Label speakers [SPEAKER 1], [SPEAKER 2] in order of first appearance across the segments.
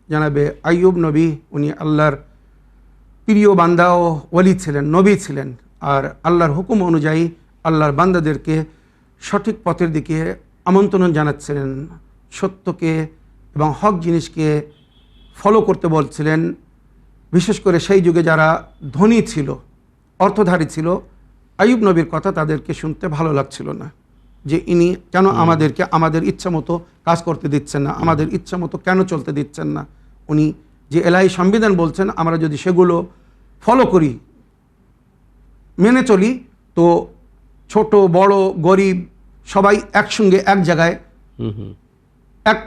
[SPEAKER 1] জানাবে আইয়ুব নবী, উনি আল্লাহর প্রিয় বান্দা ও ওলি ছিলেন, নবী ছিলেন। আর আল্লাহর হুকুম অনুযায়ী আল্লাহর বান্দাদেরকে সঠিক পথের দিকে আমন্ত্রণ জানাচ্ছিলেন, সত্যকে এবং হক জিনিসকে ফলো করতে বলছিলেন। বিশেষ করে সেই যুগে যারা ধনী ছিল, অর্থধারী ছিল, আইয়ুব নবীর কথা তাদেরকে শুনতে ভালো লাগছিল না, যে ইনি কেন আমাদেরকে আমাদের ইচ্ছা মতো কাজ করতে দিচ্ছেন না, আমাদের ইচ্ছা মতো কেন চলতে দিচ্ছেন না। উনি যে এলাহি সংবিধান বলছেন, আমরা যদি সেগুলো ফলো করি, মেনে চলি, তো ছোট বড় গরিব সবাই একসঙ্গে এক জায়গায় এক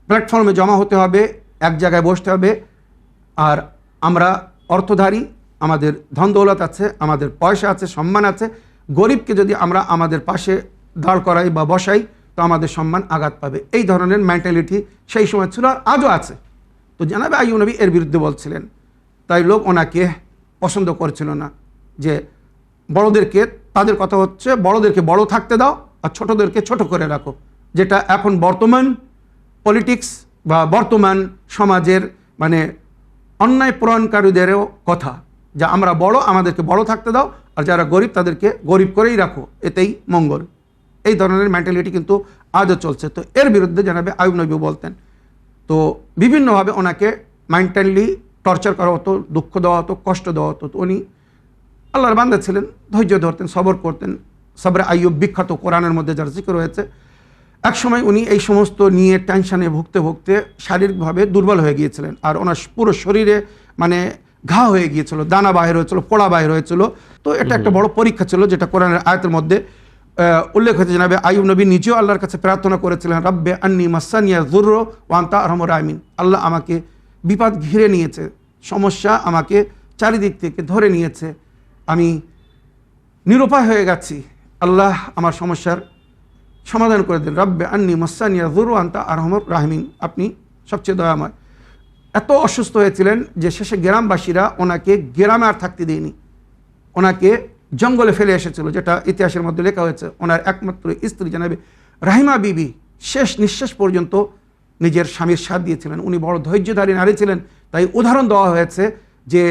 [SPEAKER 1] প্ল্যাটফর্মে জমা হতে হবে, এক জায়গায় বসতে হবে। আর আমরা অর্থধারী, আমাদের ধন দৌলত আছে, আমাদের পয়সা আছে, সম্মান আছে, গরিবকে যদি আমরা আমাদের পাশে দাঁড় করাই বা বসাই, তো আমাদের সম্মান আঘাত পাবে। এই ধরনের মেন্টালিটি সেই সময় ছিল, আর আজও আছে। তো জানাবে আইয়ুব নবী এর বিরুদ্ধে বলছিলেন। তাই লোক ওনাকে পছন্দ করছিল না, যে বড়দেরকে, তাদের কথা হচ্ছে বড়দেরকে বড় থাকতে দাও আর ছোটদেরকে ছোট করে রাখো, যেটা এখন বর্তমান পলিটিক্স বা বর্তমান সমাজের মানে অন্যায় প্রণয়নকারীদেরও কথা, যে আমরা বড়, আমাদেরকে বড় থাকতে দাও, আর যারা গরিব তাদেরকে গরিব করেই রাখো, এতেই মঙ্গল। এই ধরনের মেন্টালিটি কিন্তু আজও চলছে। তো এর বিরুদ্ধে জানাবে আইয়ুব নবী বলতেন। তো বিভিন্নভাবে ওনাকে মেন্টালি টর্চার করা হতো, দুঃখ দেওয়া হতো, কষ্ট দেওয়া হতো। তো উনি আল্লাহর বান্দা ছিলেন, ধৈর্য ধরতেন, সবর করতেন। সবরে আইয়ুব বিখ্যাত কোরআনের মধ্যে যার জিকির রয়েছে। একসময় উনি এই সমস্ত নিয়ে টেনশনে ভুগতে ভুগতে শারীরিকভাবে দুর্বল হয়ে গিয়েছিলেন, আর ওনার পুরো শরীরে মানে ঘা হয়ে গিয়েছিল, দানা বাহির হয়েছিল, পোড়া বাহির হয়েছিল। তো এটা একটা বড় পরীক্ষা ছিল, যেটা কোরআনের আয়াতের মধ্যে উল্লেখ হয়েছে। জানাবে আইয়ুব নবী নিজেও আল্লাহর কাছে প্রার্থনা করেছিলেন, রব্বে আন্নি মাসানিয়া যুররু ওয়া আনতা আরহামুর রাহিমিন। আল্লাহ, আমাকে বিপদ ঘিরে নিয়েছে, সমস্যা আমাকে চারিদিক থেকে ধরে নিয়েছে, আমি নিরুপায় হয়ে গেছি, আল্লাহ আমার সমস্যার সমাধান করে দিন। রব্বে আন্নি মাসানিয়া যুররু ওয়া আনতা আরহামুর রাহিমিন, আপনি সবচেয়ে দয়াময়। এত অসুস্থ হয়েছিলেন যে শেষে গ্রামবাসীরা ওনাকে গ্রামে আর থাকতে দেয়নি, ওনাকে জঙ্গলে ফেলে এসেছিল, যেটা ইতিহাসের মধ্যে লেখা হয়েছে। ওনার একমাত্র স্ত্রী জানাবে রাহিমা বিবি শেষ নিঃশ্বাস পর্যন্ত নিজের স্বামীর সাথ দিয়েছিলেন। উনি বড় ধৈর্যধারী নারী ছিলেন। তাই উদাহরণ দেওয়া হয়েছে যে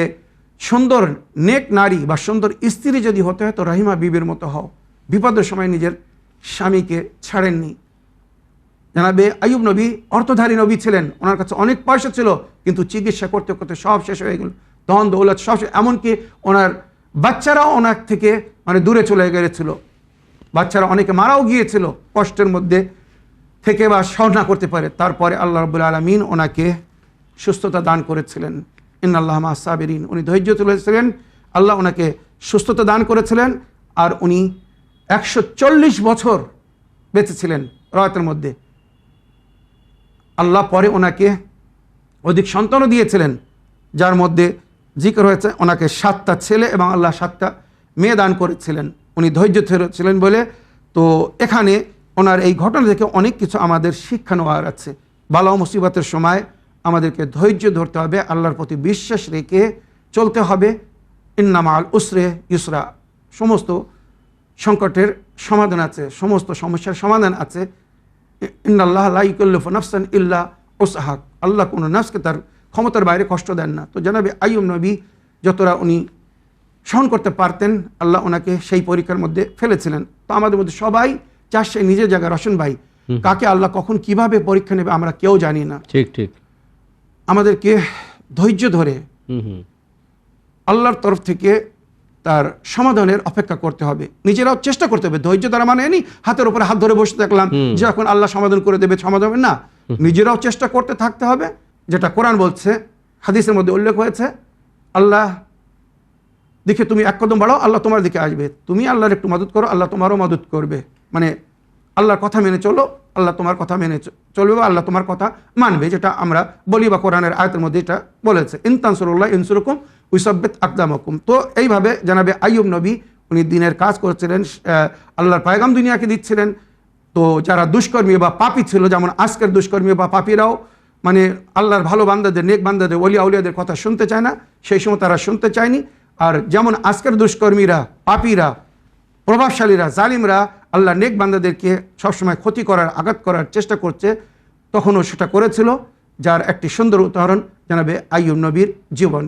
[SPEAKER 1] সুন্দর নেক নারী বা সুন্দর স্ত্রী যদি হতে হয়, তো রাহিমা বিবির মতো হও। বিপদের সময় নিজের স্বামীকে ছাড়েননি। জানাবে আইয়ুব নবী অর্থধারী নবী ছিলেন, ওনার কাছে অনেক পয়সা ছিল, কিন্তু চিকিৎসা করতে করতে সব শেষ হয়ে গেল, ধন দৌলত সব। এমনকি ওনার বাচ্চারাও ওনার থেকে মানে দূরে চলে গিয়েছিল, বাচ্চারা অনেকে মারাও গিয়েছিল কষ্টের মধ্যে থেকে বা সহ্য না করতে পারে। তারপরে আল্লাহ রাব্বুল আলামিন ওনাকে সুস্থতা দান করেছিলেন। ইন্নাল্লাহা মা'আস সাবিরিন, উনি ধৈর্য তুলেছিলেন, আল্লাহ ওনাকে সুস্থতা দান করেছিলেন। আর উনি 140 বছর বেঁচে ছিলেন রাতের মধ্যে। আল্লাহ পরে ওনাকে অধিক সন্তানও দিয়েছিলেন, যার মধ্যে জিকির হয়েছে ওনাকে 7টা ছেলে এবং আল্লাহ 7টা মেয়ে দান করেছিলেন। উনি ধৈর্য ছিলেন বলে। তো এখানে ওনার এই ঘটনা থেকে অনেক কিছু আমাদের শিক্ষা নেওয়ার আছে। বালা মুসিবতের সময় আমাদেরকে ধৈর্য ধরতে হবে, আল্লাহর প্রতি বিশ্বাস রেখে চলতে হবে। ইন্না মা'আল উসরি ইউসরা, সমস্ত সংকটের সমাধান আছে, সমস্ত সমস্যার সমাধান আছে। ইন্নাল্লাহ লা ইউকাল্লিফু নাফসান ইল্লা উসআহা, আল্লাহ কোনো নাফসকে তার ক্ষমতার বাইরে কষ্ট দেন না। তো জানাবে আইয়ুব নবী যতটা উনি সহন করতে পারতেন, আল্লাহ ওনাকে সেই পরীক্ষার মধ্যে ফেলেছিলেন। তো আমাদের মধ্যে সবাই চাচ্ছে নিজের জায়গায়, রশন ভাই, কাকে আল্লাহ কখন কিভাবে পরীক্ষা নেবে আমরা কেউ জানি না। ঠিক ঠিক, আমাদেরকে ধৈর্য ধরে আল্লাহর তরফ থেকে তার সমাধানের অপেক্ষা করতে হবে, নিজেরাও চেষ্টা করতে হবে। ধৈর্য দ্বারা মানে এনি হাতের উপরে হাত ধরে বসে থাকলাম যে এখন আল্লাহ সমাধান করে দেবে, সমাধান হবে না। নিজেরাও চেষ্টা করতে থাকতে হবে, যেটা কোরআন বলছে, হাদিসের মধ্যে উল্লেখ হয়েছে, আল্লাহ দিকে তুমি এক কদম বাড়াও, আল্লাহ তোমার দিকে আসবে। তুমি আল্লাহর একটু মদত করো, আল্লাহ তোমারও মদত করবে। মানে আল্লাহর কথা মেনে চলো, আল্লাহ তোমার কথা মেনে চলবে বা আল্লাহ তোমার কথা মানবে, যেটা আমরা বলি বা কোরআনের আয়াতের মধ্যে এটা বলেছে, ইন তানসুরুল্লাহ ইনসুরকুম ইউসাব্বিত আকদামাকুম। তো এইভাবে জানাবে আইয়ুব নবী উনি দিনের কাজ করছিলেন, আল্লাহর পয়গাম দুনিয়াকে দিচ্ছিলেন। তো যারা দুষ্কর্মী বা পাপী ছিল, যেমন আজকের দুষ্কর্মী বা পাপীরাও মানে আল্লাহর ভালো বান্দাদের, নেক বান্দাদের, ওলিয়া উলিয়াদের কথা শুনতে চায় না, সেই সময় তারা শুনতে চায়নি। আর যেমন আজকের দুষ্কর্মীরা, পাপীরা, প্রভাবশালীরা, জালিমরা আল্লাহ নেক বান্দাদেরকে সবসময় ক্ষতি করার, আঘাত করার চেষ্টা করছে, তখনও সেটা করেছিল। যার একটি সুন্দর উদাহরণ জানাবে আইয়ুব নবীর জীবন।